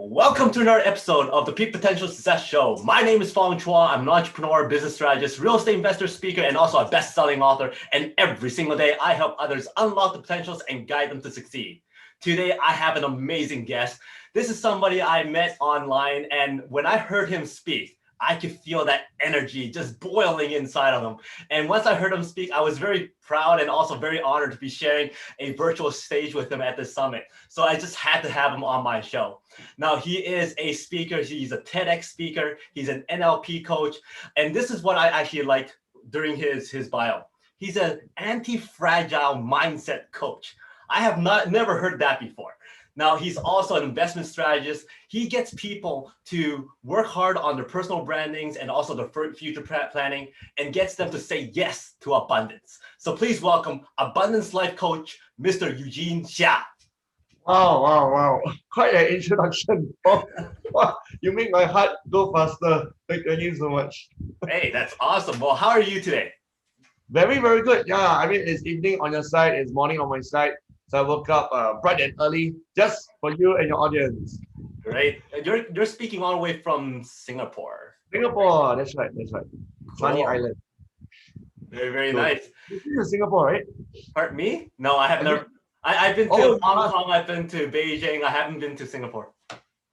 Welcome to another episode of the Peak Potential Success Show. My name is Fong. I'm an entrepreneur, business strategist, real estate investor, speaker, and also a best-selling author. And every single day, I help others unlock the potentials and guide them to succeed. Today, I have an amazing guest. This is somebody I met online, and when I heard him speak, I could feel that energy just boiling inside of him. And once I heard him speak, I was very proud and also very honored to be sharing a virtual stage with him at this summit. So I just had to have him on my show. Now, he is a speaker. He's a TEDx speaker. He's an NLP coach. And this is what I actually like during his bio. He's an anti-fragile mindset coach. I have never heard that before. Now, he's also an investment strategist. He gets people to work hard on their personal brandings and also their future planning and gets them to say yes to abundance. So please welcome Abundance Life Coach, Mr. Eugene Seah. Wow. Quite an introduction. Wow. You make my heart go faster. Thank you so much. Hey, that's awesome. Well, how are you today? Very, very good. Yeah, I mean, it's evening on your side, it's morning on my side. So I woke up bright and early just for you and your audience. Great. You're speaking all the way from Singapore. Singapore, that's right. Sunny Island. Very, very nice. This is Singapore, right? Pardon me? No, I have never. I've been to Hong Kong, I've been to Beijing, I haven't been to Singapore.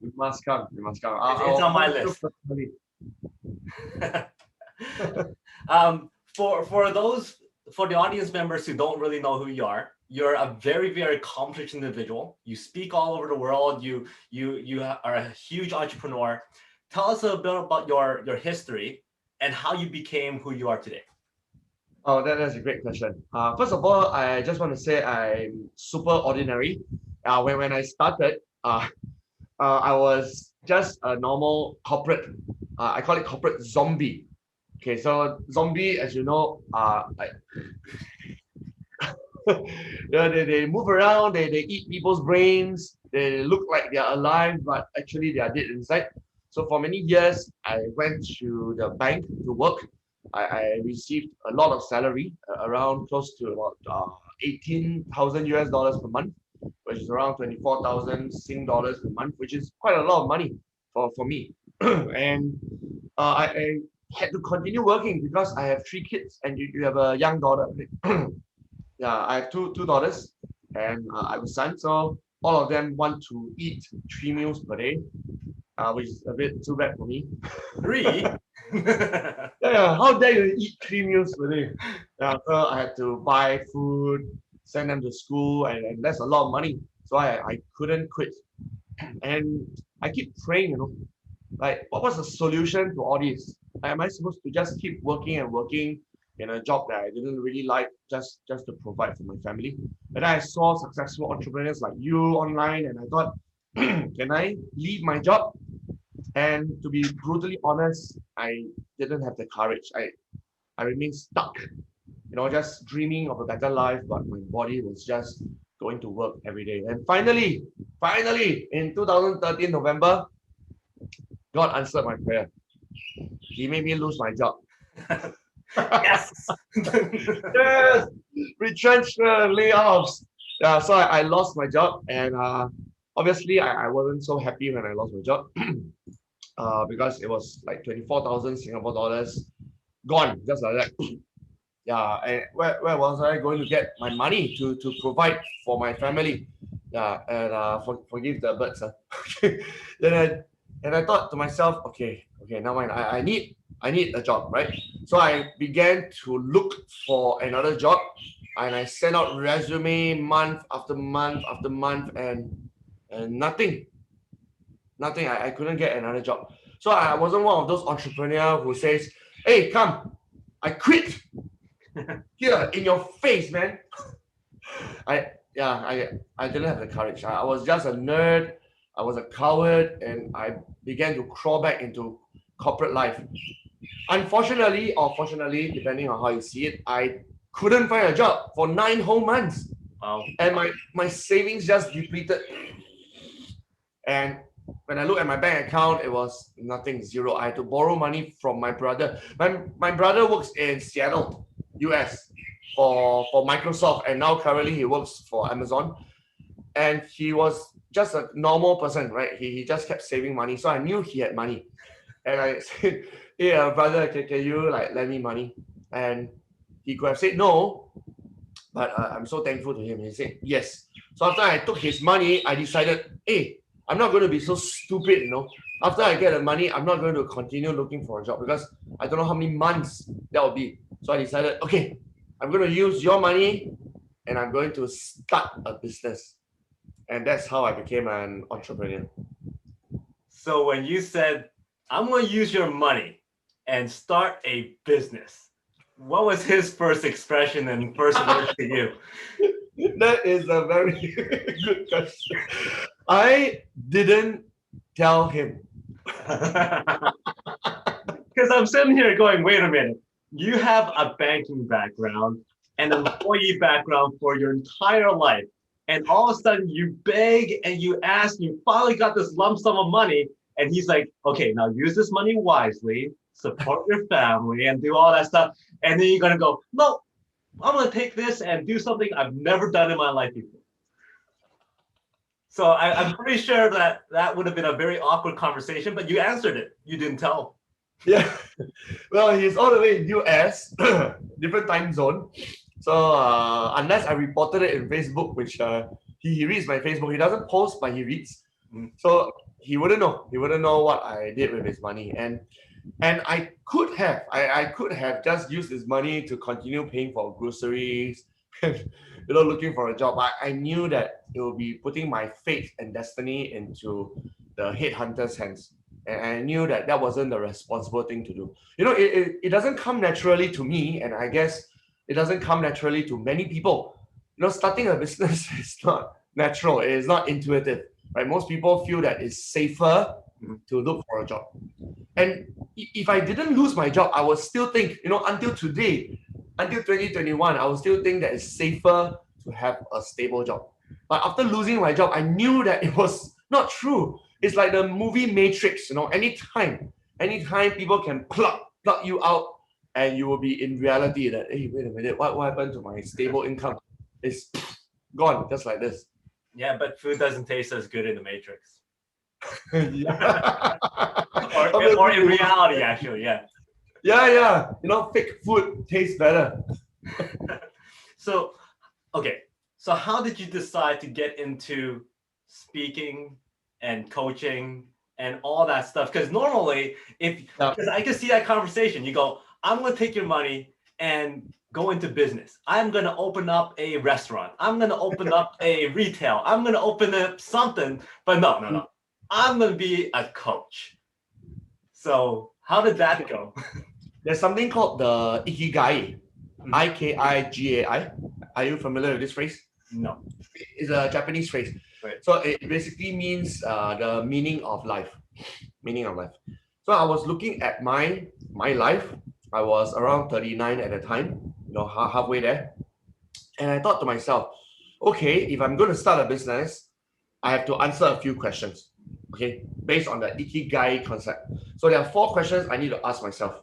You must come. It's on my list. For the audience members who don't really know who you are, you're a very, very accomplished individual. You speak all over the world. You are a huge entrepreneur. Tell us a bit about your history and how you became who you are today. Oh, that's a great question. First of all, I just want to say I'm super ordinary. When I started, I was just a normal corporate. I call it corporate zombie. Okay, so zombie, as you know, they move around, they eat people's brains, they look like they're alive, but actually they are dead inside. So for many years, I went to the bank to work. I received a lot of salary, around close to about 18,000 US dollars per month, which is around 24,000 Sing dollars per month, which is quite a lot of money for me. And I had to continue working because I have 3 kids and you have a young daughter. Yeah, I have two daughters and I have a son. So all of them want to eat 3 meals per day, which is a bit too bad for me. 3? Yeah, how dare you eat 3 meals per day? Yeah, so I had to buy food, send them to school, and that's a lot of money. So I couldn't quit. And I keep praying, like, what was the solution to all this? Am I supposed to just keep working and working in a job that I didn't really like just to provide for my family? And I saw successful entrepreneurs like you online, and I thought, can I leave my job? And to be brutally honest, I didn't have the courage. I remained stuck, just dreaming of a better life, but my body was just going to work every day. And finally, in 2013 November, God answered my prayer. He made me lose my job. Yes. Yes. Retrenchment, layoffs. Yeah, so I lost my job, and obviously I wasn't so happy when I lost my job because it was like 24,000 Singapore dollars gone just like that. Yeah, and where was I going to get my money to provide for my family? Yeah, and forgive the birds. Then I thought to myself, okay, now I need a job, right? So I began to look for another job, and I sent out resume month after month after month, and nothing. I couldn't get another job. So I wasn't one of those entrepreneurs who says, "Hey, come, I quit." Here in your face, man. I didn't have the courage. I was just a nerd. I was a coward, and I began to crawl back into corporate life. Unfortunately, or fortunately, depending on how you see it, I couldn't find a job for 9 whole months. Wow. And my savings just depleted. And when I look at my bank account, it was nothing, zero. I had to borrow money from my brother. My brother works in Seattle, US, for Microsoft, and now currently he works for Amazon. And he was just a normal person, right? He just kept saving money. So I knew he had money. And I said, hey, brother, can you like lend me money? And he could have said no, but I'm so thankful to him. He said yes. So after I took his money, I decided, hey, I'm not going to be so stupid, you know. After I get the money, I'm not going to continue looking for a job because I don't know how many months that will be. So I decided, okay, I'm going to use your money and I'm going to start a business. And that's how I became an entrepreneur. So when you said, I'm going to use your money and start a business, what was his first expression and first word to you? That is a very good question. I didn't tell him. Because I'm sitting here going, wait a minute. You have a banking background and an employee background for your entire life. And all of a sudden you beg and you ask, you finally got this lump sum of money. And he's like, okay, now use this money wisely, support your family and do all that stuff. And then you're going to go, no, I'm going to take this and do something I've never done in my life before. So I'm pretty sure that that would have been a very awkward conversation, but you answered it. You didn't tell. Yeah. Well, he's all the way in US, different time zone. So unless I reported it in Facebook, which he reads my Facebook, he doesn't post, but he reads. So he wouldn't know. He wouldn't know what I did with his money. And I could have, I could have just used his money to continue paying for groceries, looking for a job. I knew that it would be putting my fate and destiny into the headhunter's hands. And I knew that that wasn't the responsible thing to do. It doesn't come naturally to me, and I guess it doesn't come naturally to many people. Starting a business is not natural. It is not intuitive, right? Most people feel that it's safer to look for a job. And if I didn't lose my job, I would still think, until today, until 2021, I would still think that it's safer to have a stable job. But after losing my job, I knew that it was not true. It's like the movie Matrix, anytime people can plug you out and you will be in reality that, hey, wait a minute, what happened to my stable income? It's gone, just like this. Yeah, but food doesn't taste as good in the Matrix. Yeah. or in reality, actually, yeah. Yeah. Fake food tastes better. So, okay. So how did you decide to get into speaking and coaching and all that stuff? Because normally, because I can see that conversation, you go, I'm going to take your money and go into business. I'm going to open up a restaurant. I'm going to open up a retail. I'm going to open up something. But no. I'm going to be a coach. So how did that go? There's something called the ikigai, ikigai. Are you familiar with this phrase? No. It's a Japanese phrase. Right. So it basically means the meaning of life. Meaning of life. So I was looking at my life. I was around 39 at the time, halfway there. And I thought to myself, okay, if I'm going to start a business, I have to answer a few questions, okay, based on the ikigai concept. So there are 4 questions I need to ask myself.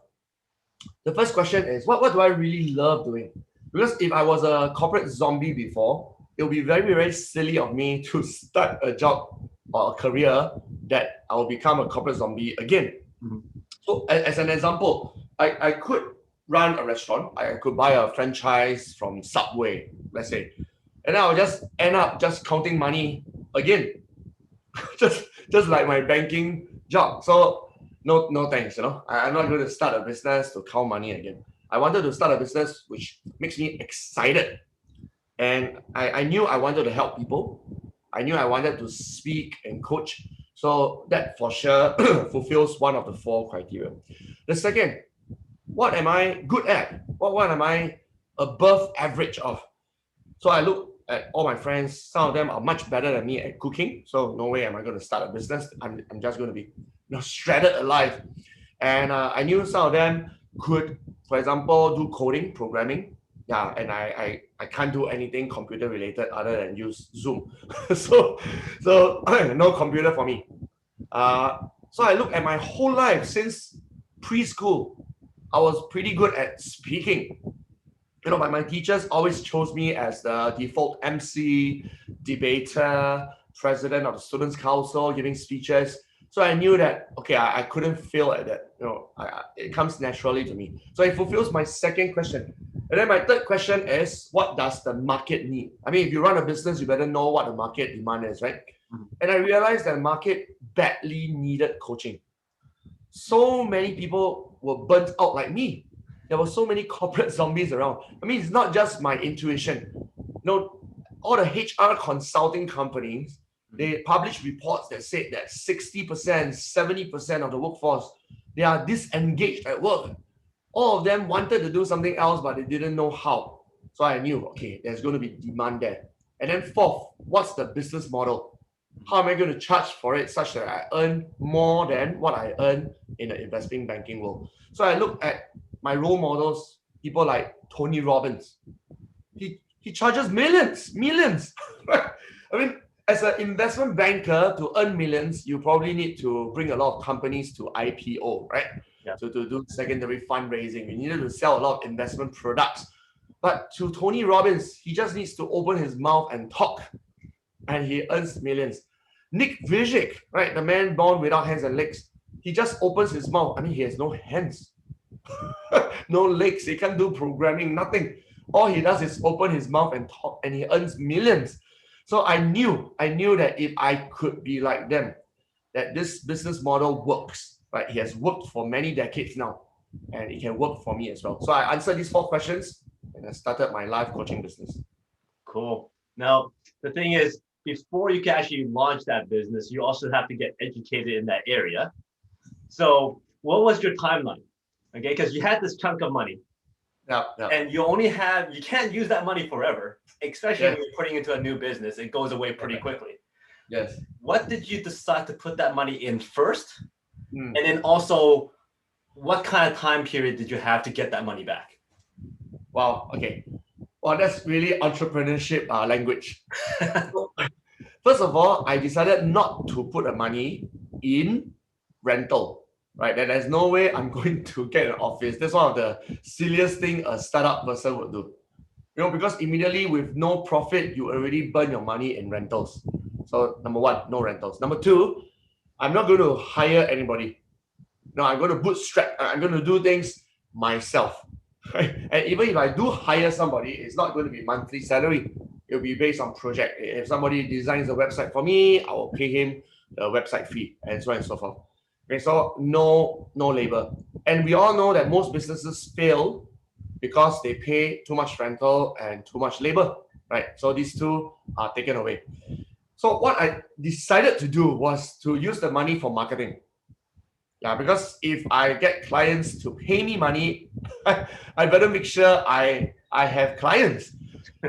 The first question is, what do I really love doing? Because if I was a corporate zombie before, it would be very, very silly of me to start a job or a career that I will become a corporate zombie again. So as an example, I could run a restaurant. I could buy a franchise from Subway, let's say. And I will just end up just counting money again. just like my banking job. So no thanks, I'm not going to start a business to count money again. I wanted to start a business which makes me excited. And I knew I wanted to help people. I knew I wanted to speak and coach. So that for sure fulfills one of the 4 criteria. The second, what am I good at? What am I above average of? So I look at all my friends. Some of them are much better than me at cooking. So no way am I going to start a business. I'm just going to be shredded alive. And I knew some of them could, for example, do coding, programming. Yeah, and I can't do anything computer related other than use Zoom. so no computer for me. So I look at my whole life since preschool. I was pretty good at speaking. But my teachers always chose me as the default MC, debater, president of the Students' Council, giving speeches. So I knew that, okay, I couldn't fail at that. It comes naturally to me. So it fulfills my second question. And then my third question is, what does the market need? I mean, if you run a business, you better know what the market demand is, right? And I realized that the market badly needed coaching. So many people were burnt out like me. There were so many corporate zombies around. I mean, it's not just my intuition. All the HR consulting companies, they publish reports that said that 60%, 70% of the workforce, they are disengaged at work. All of them wanted to do something else, but they didn't know how. So I knew, okay, there's going to be demand there. And then fourth, what's the business model? How am I going to charge for it such that I earn more than what I earn in the investment banking world? So I looked at my role models, people like Tony Robbins. He charges millions. I mean, as an investment banker, to earn millions, you probably need to bring a lot of companies to IPO, right? Yeah. So to do secondary fundraising, you needed to sell a lot of investment products. But to Tony Robbins, he just needs to open his mouth and talk, and he earns millions. Nick Vujicic, right, the man born without hands and legs, he just opens his mouth. I mean, he has no hands, no legs. He can't do programming, nothing. All he does is open his mouth and talk, and he earns millions. So I knew that if I could be like them, that this business model works, right? He has worked for many decades now, and it can work for me as well. So I answered these 4 questions, and I started my life coaching business. Cool. Now, the thing is, before you can actually launch that business, you also have to get educated in that area. So what was your timeline? Okay, because you had this chunk of money. Yeah. And you can't use that money forever, especially when you're putting into a new business. It goes away pretty quickly. Yes. What did you decide to put that money in first? And then also, what kind of time period did you have to get that money back? Wow. Okay. Well, that's really entrepreneurship language. First of all, I decided not to put the money in rental. Right, that there's no way I'm going to get an office. That's one of the silliest thing a startup person would do. Because immediately with no profit, you already burn your money in rentals. So number 1, no rentals. Number 2, I'm not going to hire anybody. No, I'm going to bootstrap. I'm going to do things myself. Right? And even if I do hire somebody, it's not going to be monthly salary. It'll be based on project. If somebody designs a website for me, I will pay him the website fee, and so on and so forth. Okay, so no labor. And we all know that most businesses fail because they pay too much rental and too much labor, right? So these two are taken away. So what I decided to do was to use the money for marketing. Yeah, because if I get clients to pay me money, I better make sure I have clients.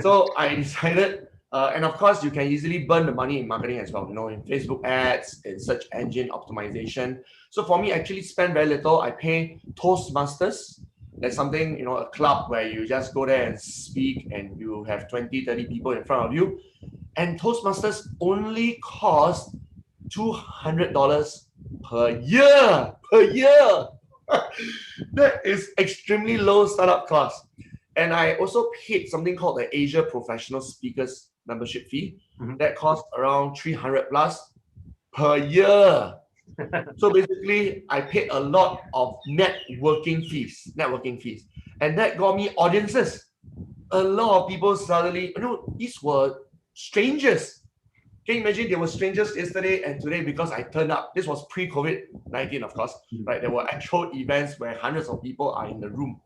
So I decided, and of course, you can easily burn the money in marketing as well, in Facebook ads, in search engine optimization. So for me, actually spend very little. I pay Toastmasters. That's something, a club where you just go there and speak and you have 20, 30 people in front of you. And Toastmasters only cost $200 per year. That is extremely low startup cost. And I also paid something called the Asia Professional Speakers membership fee. That costs around 300 plus per year. So basically, I paid a lot of networking fees. And that got me audiences. A lot of people suddenly, these were strangers. Can you imagine? They were strangers yesterday and today because I turned up. This was pre-COVID-19, of course, right? There were actual events where hundreds of people are in the room.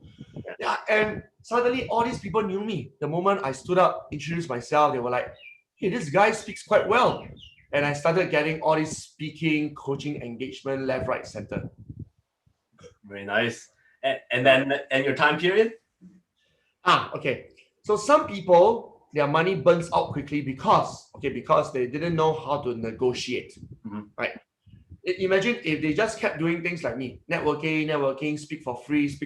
Yeah, and suddenly all these people knew me. The moment I stood up, introduced myself, they were like, hey, this guy speaks quite well. And I started getting all this speaking, coaching, engagement, left, right, center. Very nice. And your time period? Okay. So some people, their money burns out quickly because they didn't know how to negotiate, right? Imagine if they just kept doing things like me, networking, speak for free,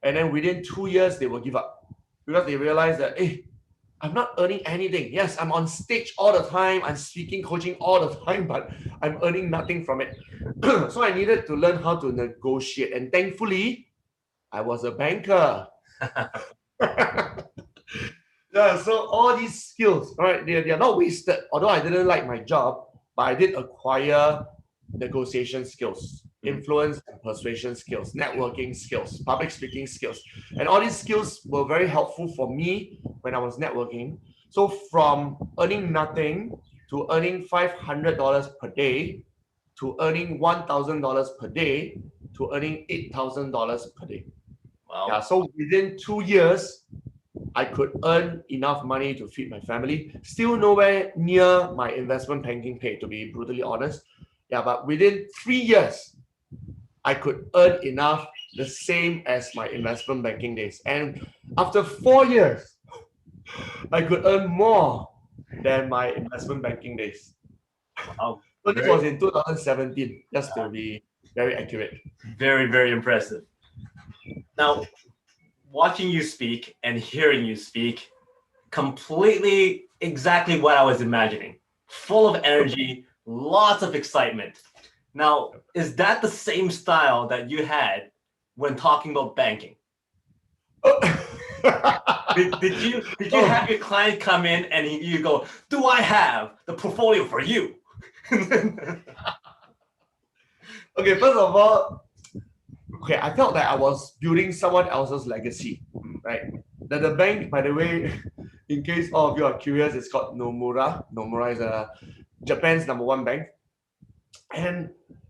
and then within 2 years, they will give up because they realize that, hey, I'm not earning anything. Yes, I'm on stage all the time. I'm speaking, coaching all the time, but I'm earning nothing from it. So I needed to learn how to negotiate. And thankfully, I was a banker. Yeah, so all these skills, right, they're not wasted. Although I didn't like my job, but I did acquire negotiation skills, influence and persuasion skills, networking skills, public speaking skills. And all these skills were very helpful for me when I was networking. So from earning nothing to earning $500 per day to earning $1,000 per day to earning $8,000 per day. Wow. Yeah, so within 2 years, I could earn enough money to feed my family. Still nowhere near my investment banking pay, to be brutally honest. Yeah, but within 3 years, I could earn enough, the same as my investment banking days. And after 4 years, I could earn more than my investment banking days. Wow. So this was in 2017, just to be very accurate. Very, very impressive. Now, watching you speak and hearing you speak, completely exactly what I was imagining. Full of energy, lots of excitement. Now, is that the same style that you had when talking about banking? Did you have your client come in and you go, do I have the portfolio for you? Okay, first of all, okay, I felt that I was building someone else's legacy, right? That the bank, by the way, in case all of you are curious, it's called Nomura. Nomura is Japan's #1 bank. And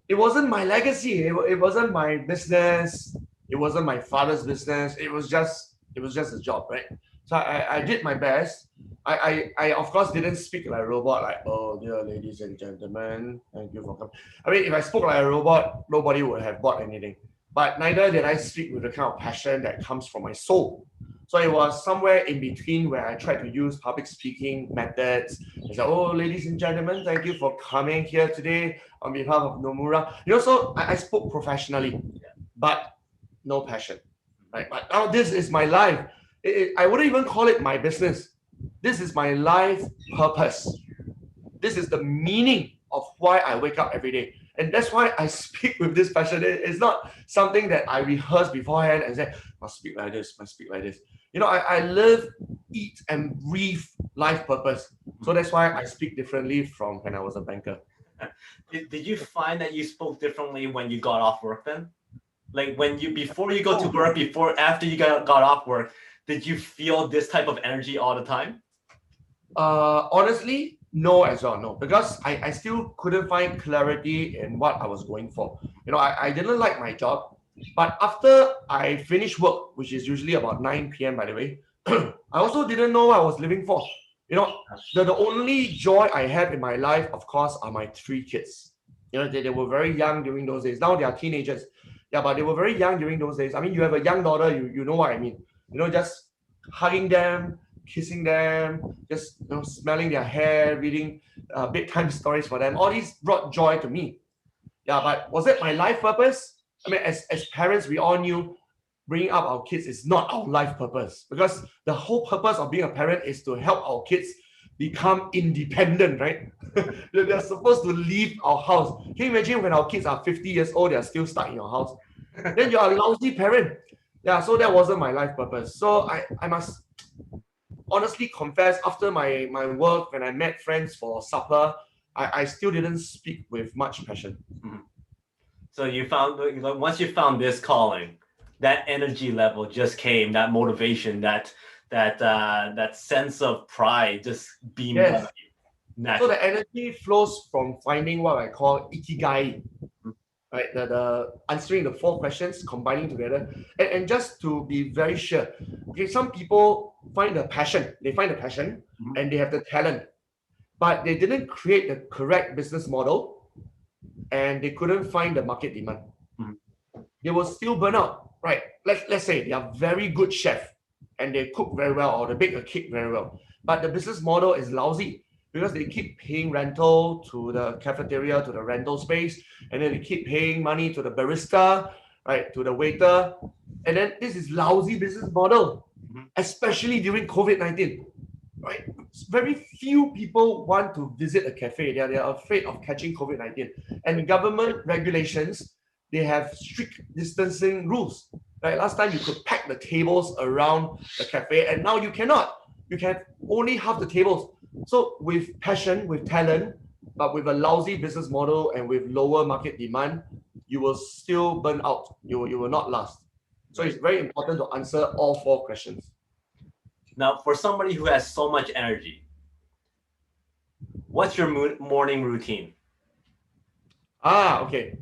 it wasn't my legacy. It wasn't my business. It wasn't my father's business. It was just a job, right? So I did my best. I of course didn't speak like a robot, like, oh dear ladies and gentlemen, thank you for coming. I mean, if I spoke like a robot, nobody would have bought anything. But neither did I speak with the kind of passion that comes from my soul. So it was somewhere in between where I tried to use public speaking methods. It's like, oh, ladies and gentlemen, thank you for coming here today on behalf of Nomura. You know, so I spoke professionally, but no passion. Right? But now this is my life. I wouldn't even call it my business. This is my life purpose. This is the meaning of why I wake up every day. And that's why I speak with this passion. It's not something that I rehearse beforehand and say, must speak like this, must speak like this. You know, I live, eat, and breathe life purpose. So that's why I speak differently from when I was a banker. Did you find that you spoke differently when you got off work then? Like before you go to work, after you got off work, did you feel this type of energy all the time? Honestly, no as well, no. Because I still couldn't find clarity in what I was going for. You know, I didn't like my job. But after I finished work, which is usually about 9 p.m. by the way, I also didn't know what I was living for. You know, the only joy I have in my life, of course, are my 3 kids. You know, they were very young during those days. Now they are teenagers. Yeah, but they were very young during those days. I mean, you have a young daughter, you know what I mean. You know, just hugging them, kissing them, just smelling their hair, reading bedtime stories for them. All these brought joy to me. Yeah, but was it my life purpose? I mean, as parents, we all knew bringing up our kids is not our life purpose, because the whole purpose of being a parent is to help our kids become independent, right? They're supposed to leave our house. Can you imagine when our kids are 50 years old, they're still stuck in your house? Then you're a lousy parent. Yeah, so that wasn't my life purpose. So I must honestly confess, after my work, when I met friends for supper, I still didn't speak with much passion. Mm-hmm. So you found, once you found this calling, that energy level just came, that motivation, that sense of pride just beamed out of you. So the energy flows from finding what I call ikigai, right? The answering the 4 questions, combining together. And just to be very sure, okay, some people find the passion, and they have the talent, but they didn't create the correct business model and they couldn't find the market demand. They will still burn out, right? Let's say they are very good chef and they cook very well or they bake a cake very well, but the business model is lousy because they keep paying rental to the cafeteria, to the rental space, and then they keep paying money to the barista, right, to the waiter. And then this is lousy business model, especially during COVID-19, right? Very few people want to visit a cafe. They're afraid of catching COVID-19. And government regulations, they have strict distancing rules. Right? Last time you could pack the tables around the cafe, and now you cannot. you can only half the tables. So with passion, with talent, but with a lousy business model and with lower market demand, you will still burn out. You will not last. So it's very important to answer all 4 questions. Now, for somebody who has so much energy, what's your morning routine? Okay.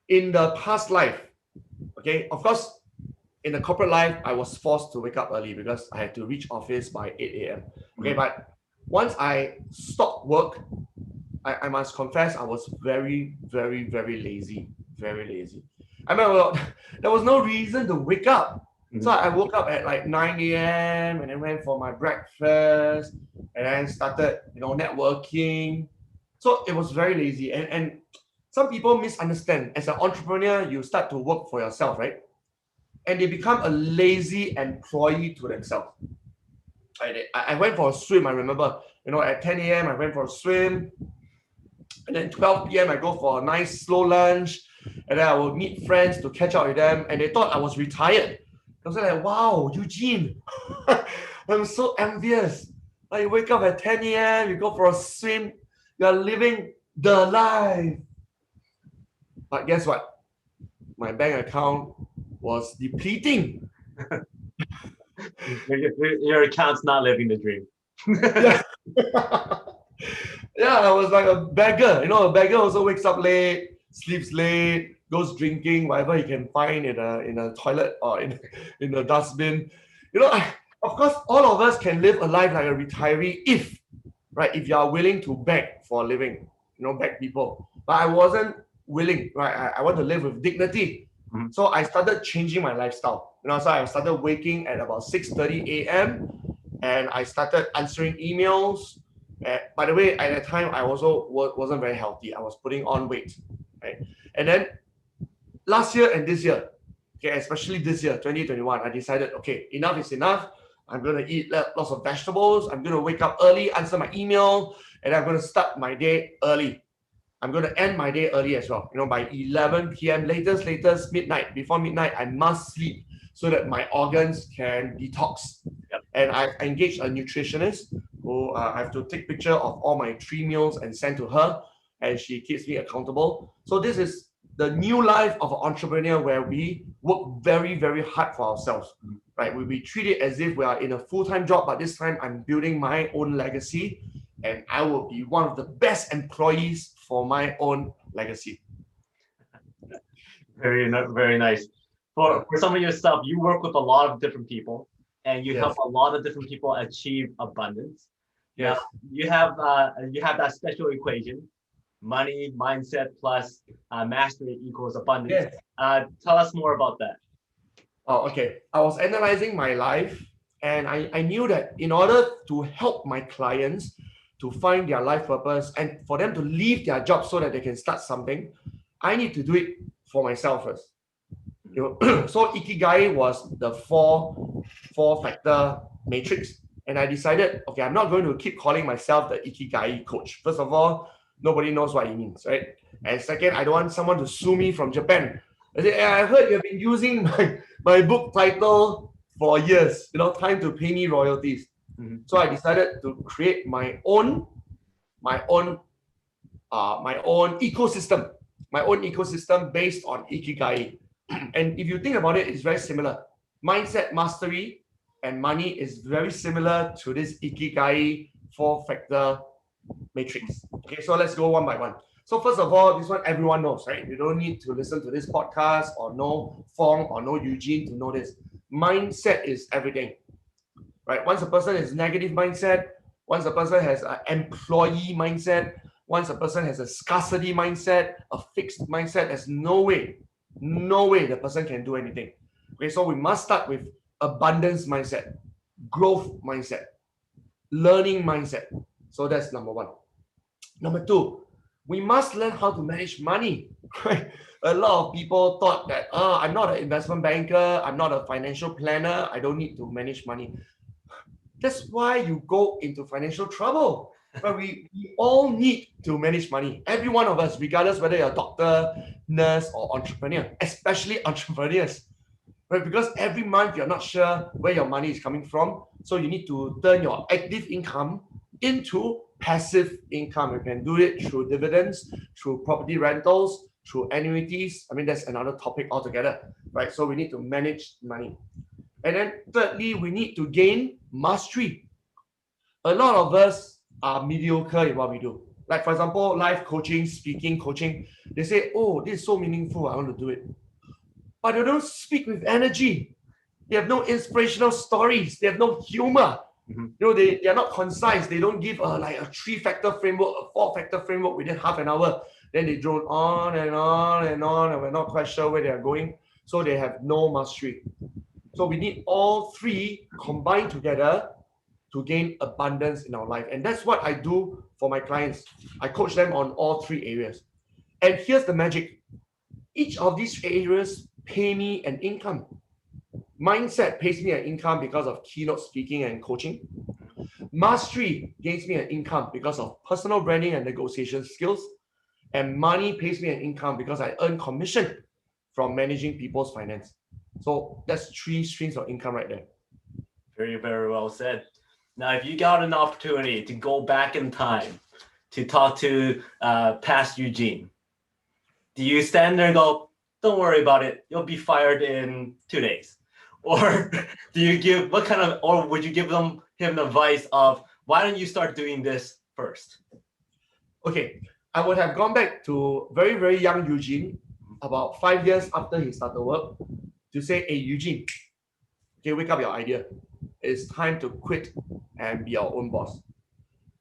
In the past life, okay, of course, in the corporate life, I was forced to wake up early because I had to reach office by 8 a.m. Okay, but once I stopped work, I must confess I was very, very, very lazy. Very lazy. I mean, there was no reason to wake up. So I woke up at like 9 a.m. and then went for my breakfast and then started, networking. So it was very lazy. And some people misunderstand. As an entrepreneur, you start to work for yourself, right? And they become a lazy employee to themselves. I went for a swim, I remember. At 10 a.m. I went for a swim. And then 12 p.m. I go for a nice slow lunch. And then I will meet friends to catch up with them. And they thought I was retired. I was like, wow, Eugene, I'm so envious. Like, you wake up at 10 a.m., you go for a swim, you're living the life. But guess what? My bank account was depleting. Your account's not living the dream. Yeah, I was like a beggar. A beggar also wakes up late, sleeps late, goes drinking whatever he can find in a toilet or in a dustbin. Of course, all of us can live a life like a retiree if you are willing to beg for a living, beg people. But I wasn't willing, right? I want to live with dignity. So I started changing my lifestyle. So I started waking at about 6:30 a.m. and I started answering emails. By the way, at that time, I also wasn't very healthy. I was putting on weight, right? And then last year and this year, okay, especially this year, 2021, I decided, okay, enough is enough. I'm going to eat lots of vegetables. I'm going to wake up early, answer my email, and I'm going to start my day early. I'm going to end my day early as well. By 11 p.m., latest midnight. Before midnight, I must sleep so that my organs can detox. Yep. And I engaged a nutritionist who I have to take picture of all my 3 meals and send to her, and she keeps me accountable. So this is the new life of an entrepreneur where we work very, very hard for ourselves, right? We treat it as if we are in a full-time job, but this time I'm building my own legacy, and I will be one of the best employees for my own legacy. Very, very nice. For some of your stuff, you work with a lot of different people, and you help a lot of different people achieve abundance. Yes. You have that special equation: money, mindset plus mastery equals abundance. Yes. Tell us more about that. Oh, okay. I was analyzing my life, and I knew that in order to help my clients to find their life purpose and for them to leave their job so that they can start something, I need to do it for myself first. So ikigai was the four factor matrix, and I decided, okay, I'm not going to keep calling myself the ikigai coach. First of all, nobody knows what it means, right? And second, I don't want someone to sue me from Japan. I said, I heard you've been using my book title for years. Time to pay me royalties. So I decided to create my own ecosystem, based on ikigai. And if you think about it, it's very similar. Mindset mastery and money is very similar to this ikigai 4-factor matrix. Okay, so let's go one by one. So first of all, this one everyone knows, right? You don't need to listen to this podcast or know Fong or know Eugene to know this. Mindset is everything, right? Once a person has negative mindset, once a person has an employee mindset, once a person has a scarcity mindset, a fixed mindset, there's no way the person can do anything. Okay, so we must start with abundance mindset, growth mindset, learning mindset. So that's number one. Number two, we must learn how to manage money. Right? A lot of people thought that, I'm not an investment banker, I'm not a financial planner, I don't need to manage money. That's why you go into financial trouble. But we all need to manage money. Every one of us, regardless whether you're a doctor, nurse, or entrepreneur, especially entrepreneurs. right? Because every month you're not sure where your money is coming from. So you need to turn your active income into passive income. You can do it through dividends, through property rentals, through annuities. I mean, that's another topic altogether, right? So we need to manage money. And then thirdly, we need to gain mastery. A lot of us are mediocre in what we do. Like, for example, life coaching, speaking coaching, they say, oh, this is so meaningful, I want to do it. But they don't speak with energy. They have no inspirational stories. They have no humor. You know, they are not concise. They don't give like a 3-factor framework, a 4-factor framework within half an hour. Then they drone on and on and on, and we're not quite sure where they are going. So they have no mastery. So we need all three combined together to gain abundance in our life. And that's what I do for my clients. I coach them on all three areas. And here's the magic. Each of these areas pay me an income. Mindset pays me an income because of keynote speaking and coaching. Mastery gains me an income because of personal branding and negotiation skills. And money pays me an income because I earn commission from managing people's finance. So that's 3 streams of income right there. Very, very well said. Now, if you got an opportunity to go back in time to talk to past Eugene, do you stand there and go, don't worry about it, you'll be fired in 2 days? Or do you give or would you give him advice of, why don't you start doing this first? Okay, I would have gone back to very, very young Eugene about 5 years after he started work to say, hey, Eugene, okay, wake up your idea. It's time to quit and be our own boss.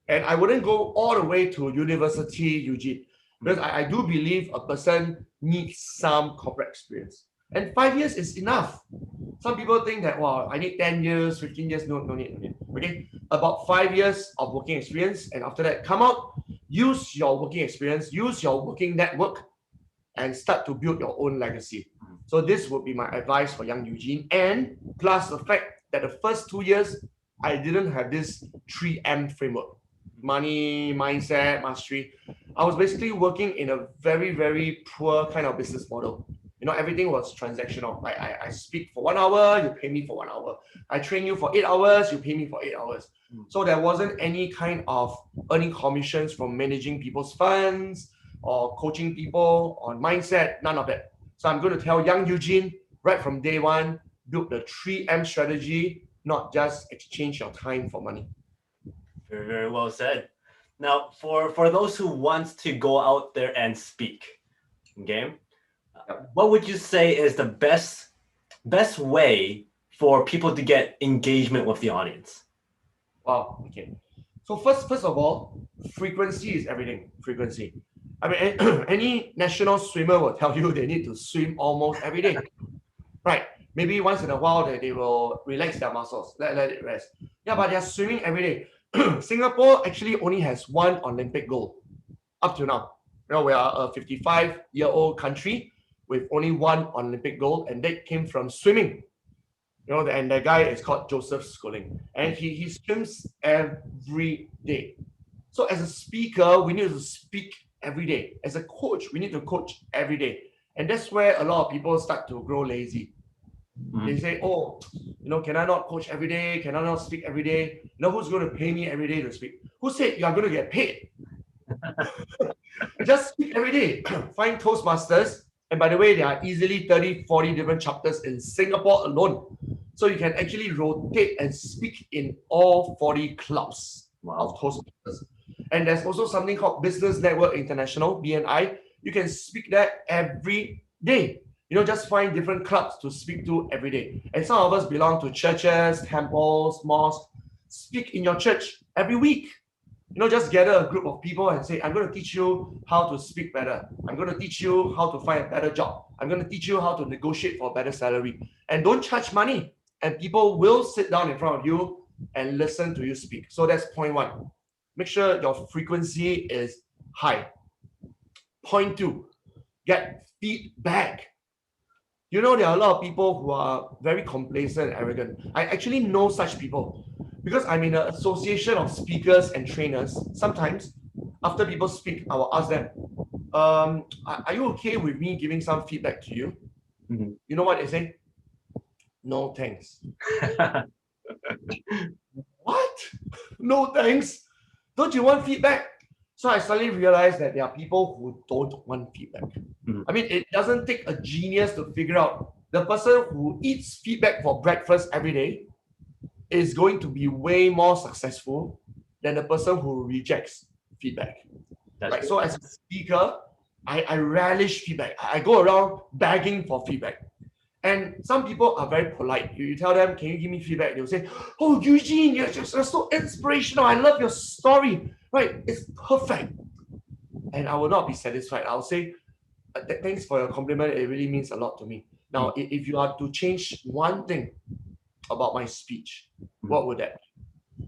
And I wouldn't go all the way to university, Eugene, because I do believe a person needs some corporate experience. And 5 years is enough. Some people think that, wow, I need 10 years, 15 years. No need. Okay, about 5 years of working experience. And after that, come out, use your working experience, use your working network, and start to build your own legacy. So this would be my advice for young Eugene. And plus the fact that the first 2 years, I didn't have this 3M framework: money, mindset, mastery. I was basically working in a very, very poor kind of business model. You know, everything was transactional. Like I speak for 1 hour, you pay me for 1 hour. I train you for 8 hours, you pay me for 8 hours. So there wasn't any kind of earning commissions from managing people's funds or coaching people on mindset, none of that. So I'm going to tell young Eugene right from day one, build the 3M strategy, not just exchange your time for money. Very, very well said. Now, for those who want to go out there and speak, okay, what would you say is the best way for people to get engagement with the audience? Wow. Okay. So first of all, frequency is everything. Frequency. I mean, any national swimmer will tell you they need to swim almost every day, right? Maybe once in a while they will relax their muscles, let it rest. Yeah, but they're swimming every day. Singapore actually only has 1 Olympic gold up to now. You know, we are a 55-year-old country with only 1 Olympic gold, and that came from swimming. You know, and the guy is called Joseph Schooling, and he swims every day. So as a speaker, we need to speak every day. As a coach, we need to coach every day. And that's where a lot of people start to grow lazy. They say, oh, you know, can I not coach every day? Can I not speak every day? You know, who's going to pay me every day to speak? Who said you are going to get paid? Just speak every day. Find Toastmasters. And by the way, there are easily 30, 40 different chapters in Singapore alone. So you can actually rotate and speak in all 40 clubs of Toastmasters. And there's also something called Business Network International, BNI. You can speak there every day. You know, just find different clubs to speak to every day. And some of us belong to churches, temples, mosques. Speak in your church every week. You know, just gather a group of people and say, I'm going to teach you how to speak better. I'm going to teach you how to find a better job. I'm going to teach you how to negotiate for a better salary. And don't charge money. And people will sit down in front of you and listen to you speak. So that's point 1. Make sure your frequency is high. Point 2, get feedback. You know, there are a lot of people who are very complacent and arrogant. I actually know such people because I'm in an association of speakers and trainers. Sometimes after people speak, I will ask them, are you okay with me giving some feedback to you? You know what they say? no thanks. What? No thanks? Don't you want feedback? So I suddenly realized that there are people who don't want feedback. I mean, it doesn't take a genius to figure out the person who eats feedback for breakfast every day is going to be way more successful than the person who rejects feedback. Right? So as a speaker, I relish feedback. I go around begging for feedback. And some people are very polite. You tell them, can you give me feedback? They'll say, oh, Eugene, you're so inspirational. I love your story. Right? It's perfect. And I will not be satisfied. I'll say, thanks for your compliment. It really means a lot to me. Now, if you are to change one thing about my speech, what would that be?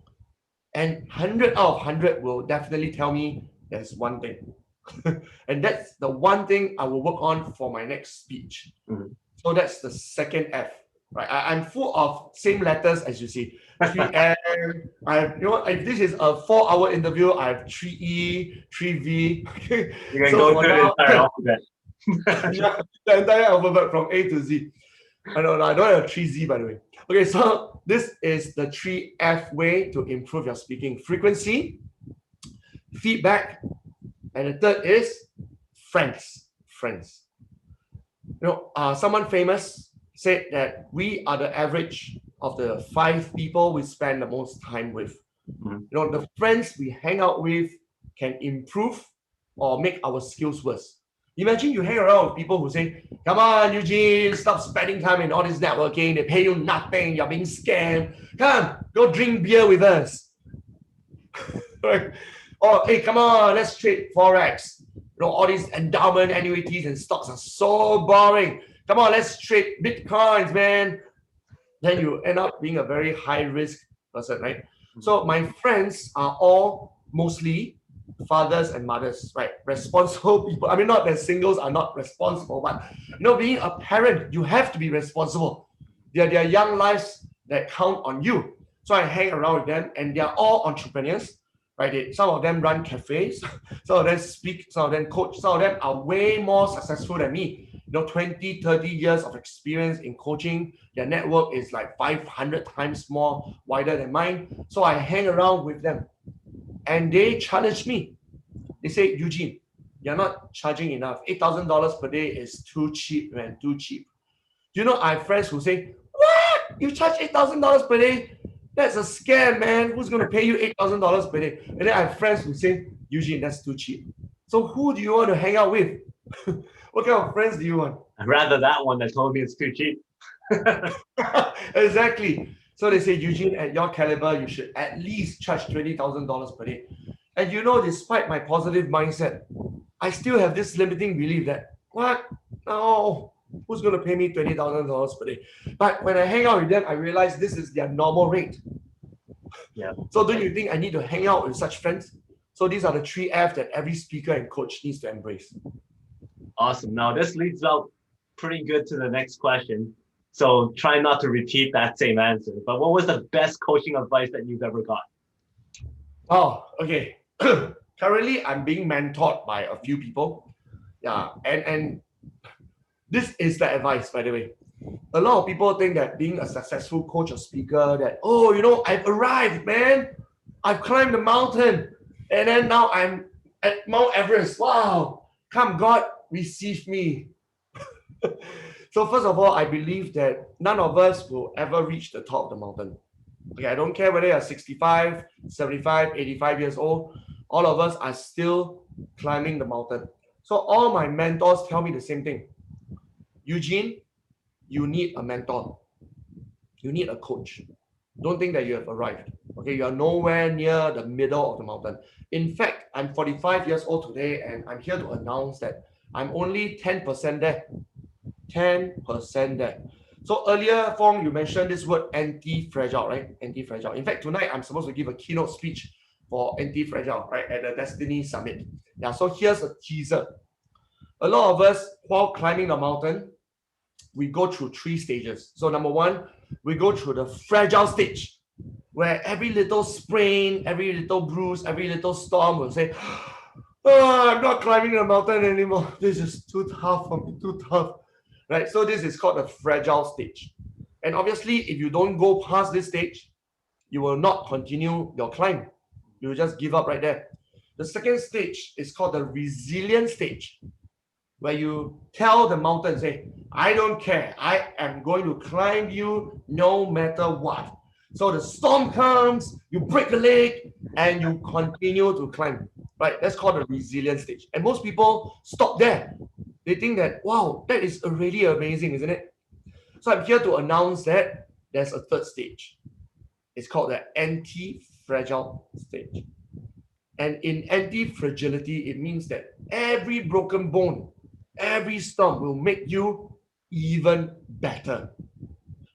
And 100 out of 100 will definitely tell me there's one thing. And that's the one thing I will work on for my next speech. So that's the second F. Right? I'm full of same letters as you see. 3M. If this is a 4-hour interview, I have 3E, 3V. You can go through the entire alphabet. Yeah, the entire alphabet from A to Z. I don't have 3Z, by the way. Okay, so this is the 3F way to improve your speaking: frequency, feedback, and the third is friends. Friends. Someone famous said that we are the average of the 5 people we spend the most time with. The friends we hang out with can improve or make our skills worse. Imagine you hang around with people who say, come on, Eugene, stop spending time in all this networking. They pay you nothing. You're being scammed. Come, go drink beer with us. Right? Or, hey, come on, let's trade Forex. All these endowment, annuities, and stocks are so boring. Come on, let's trade Bitcoins, man. Then you end up being a very high-risk person, right? So my friends are all mostly fathers and mothers, right? Responsible people. I mean, not that singles are not responsible, but being a parent, you have to be responsible. They're young lives that count on you. So I hang around with them, and they're all entrepreneurs, right? Some of them run cafes, some of them speak, some of them coach, some of them are way more successful than me. 20, 30 years of experience in coaching. Their network is like 500 times more wider than mine. So I hang around with them. And they challenge me. They say, Eugene, you're not charging enough. $8,000 per day is too cheap, man, too cheap. I have friends who say, what? You charge $8,000 per day? That's a scam, man. Who's going to pay you $8,000 per day? And then I have friends who say, Eugene, that's too cheap. So who do you want to hang out with? What kind of friends do you want? I'd rather that one that told me it's too cheap. Exactly. So they say, Eugene, at your caliber, you should at least charge $20,000 per day. And despite my positive mindset, I still have this limiting belief that, what? No, who's going to pay me $20,000 per day? But when I hang out with them, I realize this is their normal rate. Yeah. So don't you think I need to hang out with such friends? So these are the 3 F that every speaker and coach needs to embrace. Awesome. Now this leads out pretty good to the next question. So try not to repeat that same answer. But what was the best coaching advice that you've ever got? Oh, okay. Currently, I'm being mentored by a few people. Yeah, and this is the advice, by the way. A lot of people think that being a successful coach or speaker, that, I've arrived, man. I've climbed the mountain. And then now I'm at Mount Everest. Wow. Come, God, receive me. So first of all, I believe that none of us will ever reach the top of the mountain. Okay, I don't care whether you're 65, 75, 85 years old. All of us are still climbing the mountain. So all my mentors tell me the same thing. Eugene, you need a mentor. You need a coach. Don't think that you have arrived. Okay, you are nowhere near the middle of the mountain. In fact, I'm 45 years old today, and I'm here to announce that I'm only 10% there. 10% there. So earlier, Fong, you mentioned this word anti-fragile, right? Anti-fragile. In fact, tonight I'm supposed to give a keynote speech for anti-fragile, right, at the Destiny Summit. Yeah, so here's a teaser. A lot of us, while climbing the mountain, we go through 3 stages. So number 1, we go through the fragile stage, where every little sprain, every little bruise, every little storm will say, oh, I'm not climbing the mountain anymore. This is too tough for me, too tough. Right? So this is called the fragile stage. And obviously, if you don't go past this stage, you will not continue your climb. You will just give up right there. The second stage is called the resilient stage, where you tell the mountain, say, I don't care. I am going to climb you no matter what. So the storm comes, you break a leg, and you continue to climb. Right? That's called the resilient stage. And most people stop there. They think that, wow, that is already amazing, isn't it? So I'm here to announce that there's a third stage. It's called the anti-fragile stage. And in anti-fragility, it means that every broken bone, every storm will make you even better.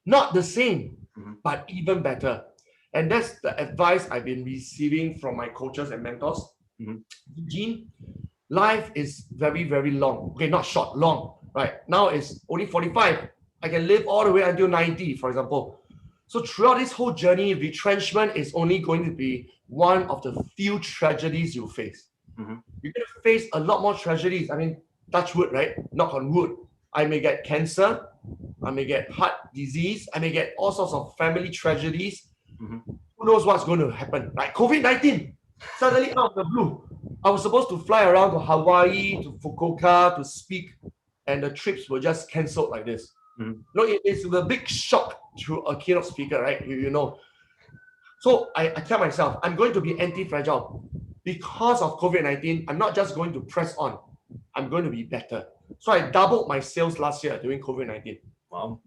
Not the same, but even better. And that's the advice I've been receiving from my coaches and mentors. Eugene, life is very, very long. Okay, not short, long. Right now it's only 45. I can live all the way until 90, for example. So throughout this whole journey, retrenchment is only going to be one of the few tragedies you face. You're going to face a lot more tragedies. I mean, touch wood, right? Knock on wood. I may get cancer. I may get heart disease. I may get all sorts of family tragedies. Who knows what's going to happen? Like COVID-19, suddenly out of the blue. I was supposed to fly around to Hawaii, to Fukuoka to speak, and the trips were just cancelled like this. No, it's a big shock to a keynote speaker, right? You know. So I tell myself, I'm going to be anti-fragile. Because of COVID-19, I'm not just going to press on. I'm going to be better. So I doubled my sales last year during COVID-19. Wow.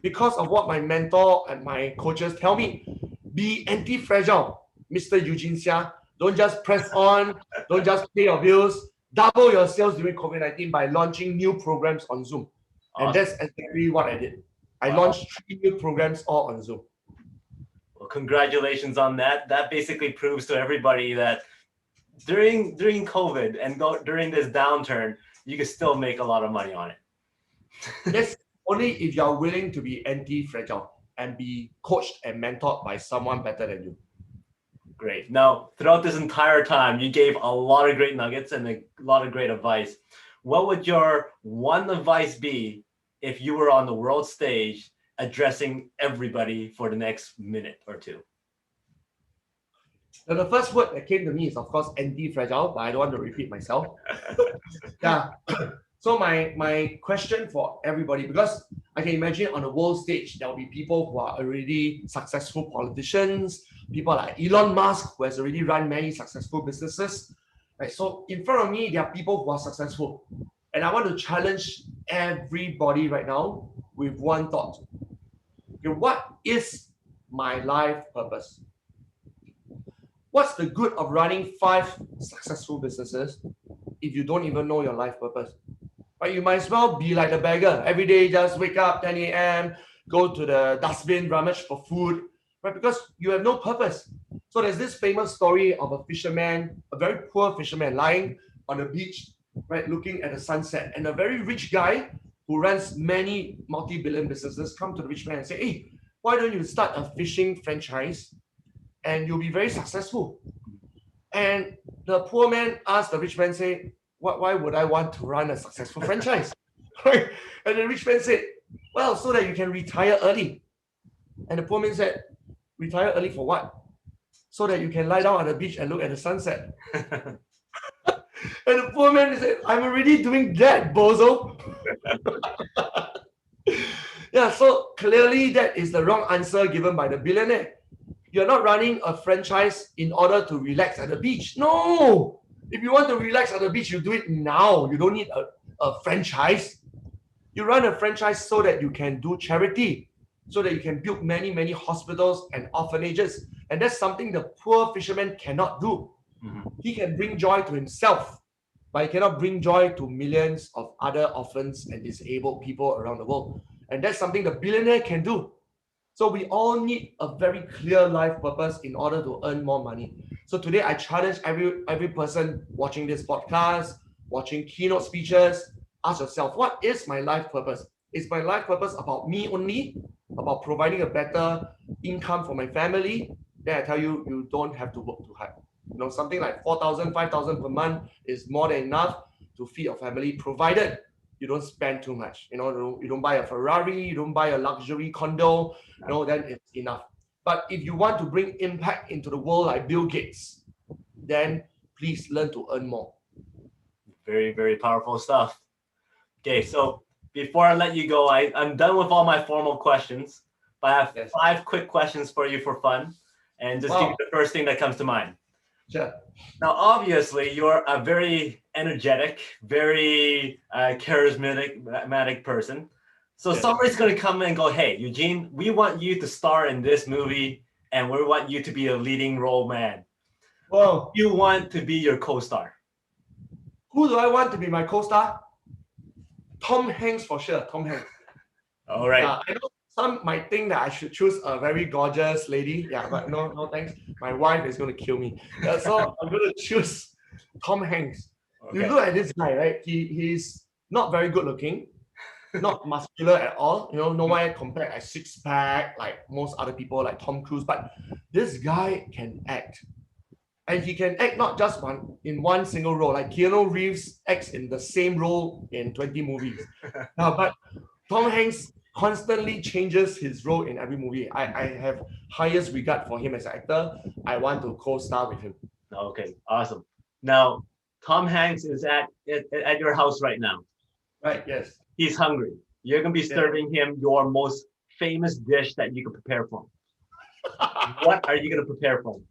Because of what my mentor and my coaches tell me, be anti-fragile, Mr. Eugene Seah. Don't just press on. Don't just pay your bills. Double your sales during COVID-19 by launching new programs on Zoom. And that's exactly what I did. I launched 3 new programs all on Zoom. Well, congratulations on that. That basically proves to everybody that during COVID and during this downturn, you can still make a lot of money on it. Yes, only if you're willing to be anti-fragile and be coached and mentored by someone better than you. Great. Now, throughout this entire time, you gave a lot of great nuggets and a lot of great advice. What would your one advice be if you were on the world stage addressing everybody for the next minute or two? Now, the first word that came to me is, of course, anti-fragile, but I don't want to repeat myself. Yeah. So my question for everybody, because I can imagine on the world stage, there will be people who are already successful politicians, people like Elon Musk, who has already run many successful businesses. Right? So in front of me, there are people who are successful. And I want to challenge everybody right now with one thought. Okay, what is my life purpose? What's the good of running 5 successful businesses if you don't even know your life purpose? Right? You might as well be like the beggar. Every day, just wake up 10 a.m., go to the dustbin, rummage for food, right? Because you have no purpose. So there's this famous story of a fisherman, a very poor fisherman lying on the beach, right, looking at the sunset. And a very rich guy who runs many multi-billion businesses come to the rich man and say, hey, why don't you start a fishing franchise and you'll be very successful? And the poor man asked the rich man, say, why would I want to run a successful franchise? Right? And the rich man said, well, so that you can retire early. And the poor man said, retire early for what? So that you can lie down on the beach and look at the sunset. And the poor man said, I'm already doing that, bozo. Yeah, so clearly that is the wrong answer given by the billionaire. You're not running a franchise in order to relax at the beach. No! If you want to relax at the beach, you do it now. You don't need a franchise. You run a franchise so that you can do charity, so that you can build many, many hospitals and orphanages. And that's something the poor fisherman cannot do. He can bring joy to himself, but he cannot bring joy to millions of other orphans and disabled people around the world. And that's something the billionaire can do. So we all need a very clear life purpose in order to earn more money. So today I challenge every person watching this podcast, watching keynote speeches, ask yourself, what is my life purpose? Is my life purpose about me only? About providing a better income for my family? Then I tell you, you don't have to work too hard. You know, something like 4,000, 5,000 per month is more than enough to feed your family, provided you don't spend too much. You don't buy a Ferrari, you don't buy a luxury condo, then it's enough. But if you want to bring impact into the world like Bill Gates, then please learn to earn more. Very, very powerful stuff. Okay, so before I let you go, I'm done with all my formal questions, but I have 5 quick questions for you for fun, and just give you the first thing that comes to mind. Sure. Now, obviously, you're a very energetic, very charismatic person. So somebody's going to come and go, hey, Eugene, we want you to star in this movie, and we want you to be a leading role man. Whoa. You want to be your co-star. Who do I want to be my co-star? Tom Hanks for sure. Tom Hanks. All right. I know some might think that I should choose a very gorgeous lady. Yeah, but no thanks. My wife is going to kill me. So I'm going to choose Tom Hanks. Okay. You look at this guy, right? He's not very good looking, not muscular at all. No one compared a six-pack like most other people like Tom Cruise. But this guy can act. And he can act not just in one single role. Like Keanu Reeves acts in the same role in 20 movies. But Tom Hanks constantly changes his role in every movie. I have highest regard for him as an actor. I want to co-star with him. Okay, awesome. Now, Tom Hanks is at your house right now. Right, yes. He's hungry. You're going to be serving him your most famous dish that you can prepare for him. What are you going to prepare for him?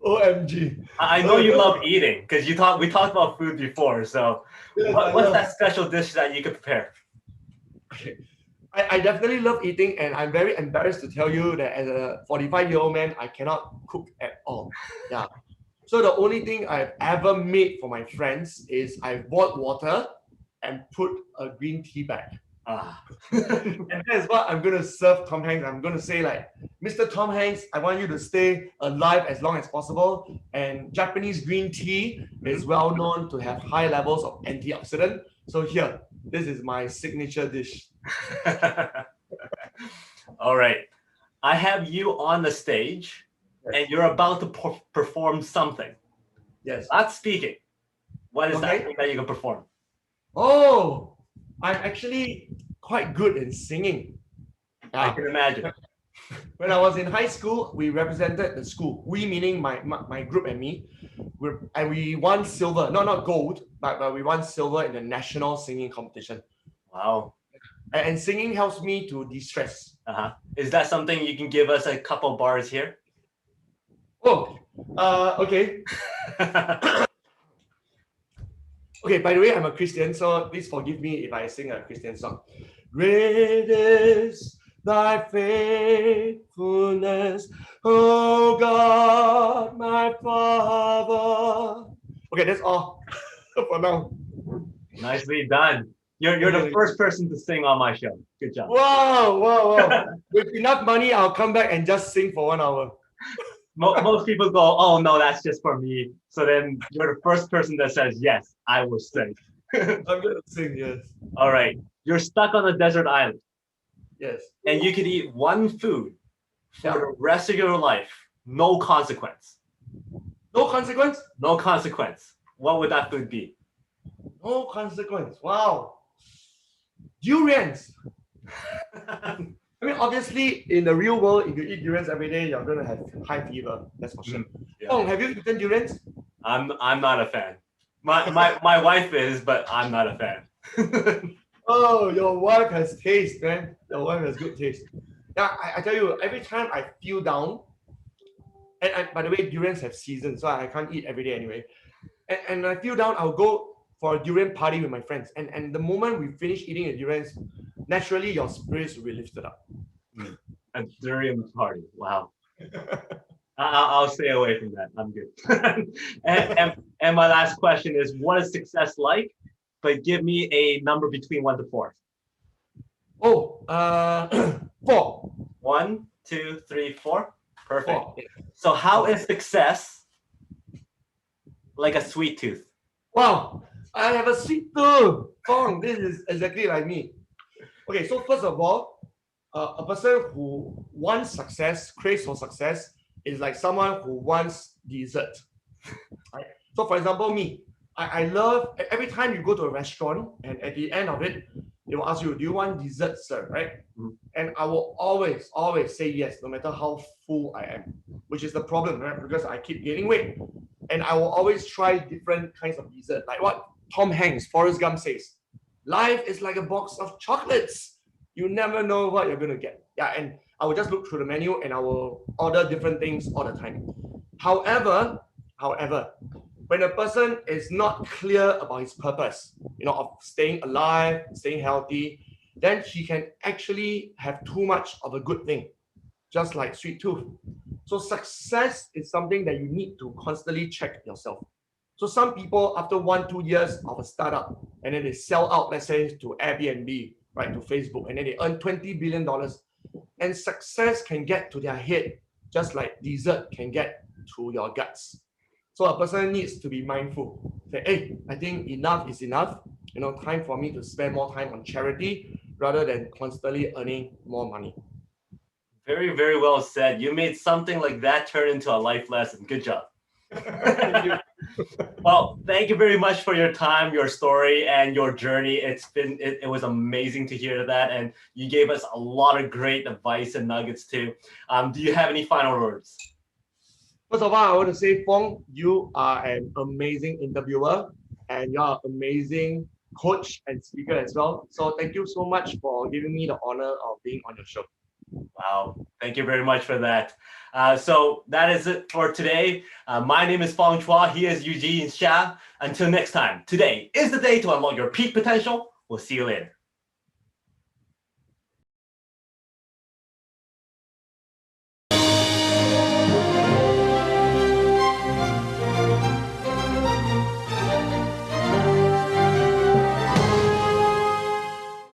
OMG. I know you love eating because we talked about food before. So what's that special dish that you could prepare? Okay. I definitely love eating, and I'm very embarrassed to tell you that as a 45-year-old man, I cannot cook at all. Yeah. So the only thing I've ever made for my friends is I've bought water and put a green tea bag. And that's what I'm going to serve Tom Hanks. I'm going to say like, Mr. Tom Hanks, I want you to stay alive as long as possible. And Japanese green tea is well known to have high levels of antioxidant. So here, this is my signature dish. All right. I have you on the stage and you're about to perform something. Yes. Not speaking. What is that thing that you can perform? Oh, I'm actually quite good in singing. I can imagine. When I was in high school, we represented the school. We meaning my group and me. And we won silver. Not gold, but we won silver in the national singing competition. Wow. And singing helps me to de-stress. Is that something you can give us a couple bars here? Oh, okay. Okay, by the way, I'm a Christian, so please forgive me if I sing a Christian song. Great is thy faithfulness, oh God, my Father. Okay, that's all for now. Nicely done. You're the first person to sing on my show. Good job. Wow. With enough money, I'll come back and just sing for 1 hour. Most people go, oh no, that's just for me. So then you're the first person that says, yes, I will sing. I'm going to sing, yes. All right. You're stuck on a desert island. Yes. And you could eat one food for the rest of your life. No consequence. No consequence? No consequence. What would that food be? No consequence. Wow. Durians. I mean, obviously, in the real world, if you eat durians every day, you're going to have high fever. That's for sure. Fong, have you eaten durians? I'm not a fan. My wife is, but I'm not a fan. Oh, your wife has taste, man. Your wife has good taste. Yeah, I tell you, every time I feel down, and by the way, durians have seasons, so I can't eat every day anyway. And I feel down, I'll go for a durian party with my friends. And the moment we finish eating the durians, naturally your spirits will be lifted up. A durian party. Wow. I'll stay away from that. I'm good. and my last question is, what is success like? But give me a number between 1 to 4. Oh, 4. 1, 2, 3, 4. Perfect. 4. So how is success like a sweet tooth? Wow, I have a sweet tooth. Fong, this is exactly like me. Okay, so first of all, a person who wants success, craves for success, is like someone who wants dessert. Right? So for example, me, I love every time you go to a restaurant and at the end of it, they will ask you, do you want dessert, sir? Right? And I will always say yes, no matter how full I am, which is the problem, right? Because I keep gaining weight. And I will always try different kinds of dessert. Like what Tom Hanks, Forrest Gump says, life is like a box of chocolates. You never know what you're going to get. Yeah, and I will just look through the menu and I will order different things all the time. However, when a person is not clear about his purpose, of staying alive, staying healthy, then he can actually have too much of a good thing, just like sweet tooth. So success is something that you need to constantly check yourself. So some people, after 1-2 years of a startup, and then they sell out, let's say, to Airbnb, right, to Facebook, and then they earn $20 billion. And success can get to their head, just like dessert can get to your guts. So a person needs to be mindful. Say, hey, I think enough is enough. Time for me to spend more time on charity rather than constantly earning more money. Very, very well said. You made something like that turn into a life lesson. Good job. Thank you. Well, thank you very much for your time, your story, and your journey. It was amazing to hear that, and you gave us a lot of great advice and nuggets too. Do you have any final words? First of all, I want to say, Fong, you are an amazing interviewer, and you are an amazing coach and speaker as well. So thank you so much for giving me the honor of being on your show. Wow, thank you very much for that. So that is it for today. My name is Fong Chua. He is Eugene Seah. Until next time, today is the day to unlock your peak potential. We'll see you later.